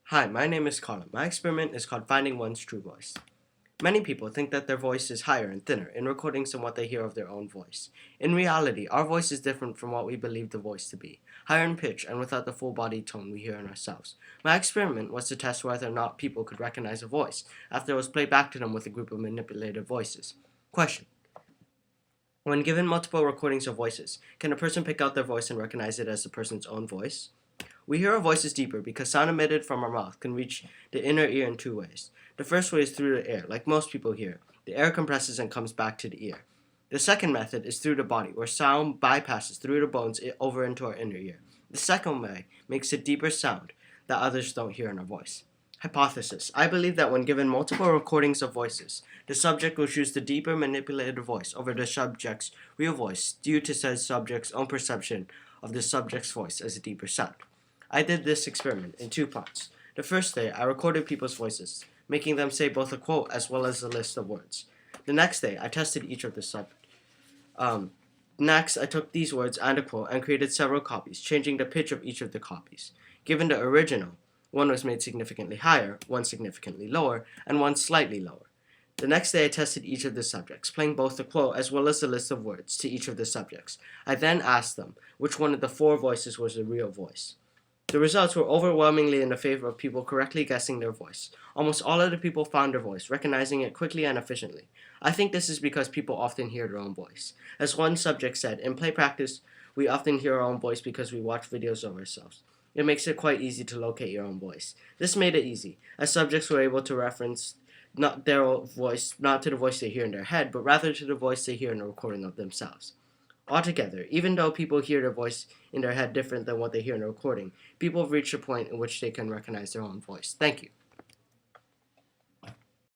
Hi, my name is Colin. My experiment is called Finding One's True Voice. Many people think that their voice is higher and thinner in recordings than what they hear of their own voice. In reality, our voice is different from what we believe the voice to be, higher in pitch and without the full body tone we hear in ourselves. My experiment was to test whether or not people could recognize a voice after it was played back to them with a group of manipulated voices. Question: when given multiple recordings of voices, can a person pick out their voice and recognize it as the person's own voice? We hear our voices deeper because sound emitted from our mouth can reach the inner ear in two ways. The first way is through the air, like most people hear. The air compresses and comes back to the ear. The second method is through the body, where sound bypasses through the bones over into our inner ear. The second way makes a deeper sound that others don't hear in our voice. Hypothesis: I believe that when given multiple recordings of voices, the subject will choose the deeper manipulated voice over the subject's real voice due to said subject's own perception of the subject's voice as a deeper sound. I did this experiment in two parts. The first day, I recorded people's voices, making them say both a quote as well as a list of words. The next day, I tested each of the Next, I took these words and a quote and created several copies, changing the pitch of each of the copies. Given the original, one was made significantly higher, one significantly lower, and one slightly lower. The next day, I tested each of the subjects, playing both the quote as well as the list of words to each of the subjects. I then asked them which one of the four voices was the real voice. The results were overwhelmingly in the favor of people correctly guessing their voice. Almost all of the people found their voice, recognizing it quickly and efficiently. I think this is because people often hear their own voice. As one subject said, in play practice, we often hear our own voice because we watch videos of ourselves. It makes it quite easy to locate your own voice. This made it easy, as subjects were able to reference not their own voice, not to the voice they hear in their head, but rather to the voice they hear in a recording of themselves. Altogether, even though people hear their voice in their head different than what they hear in a recording, people have reached a point in which they can recognize their own voice. Thank you.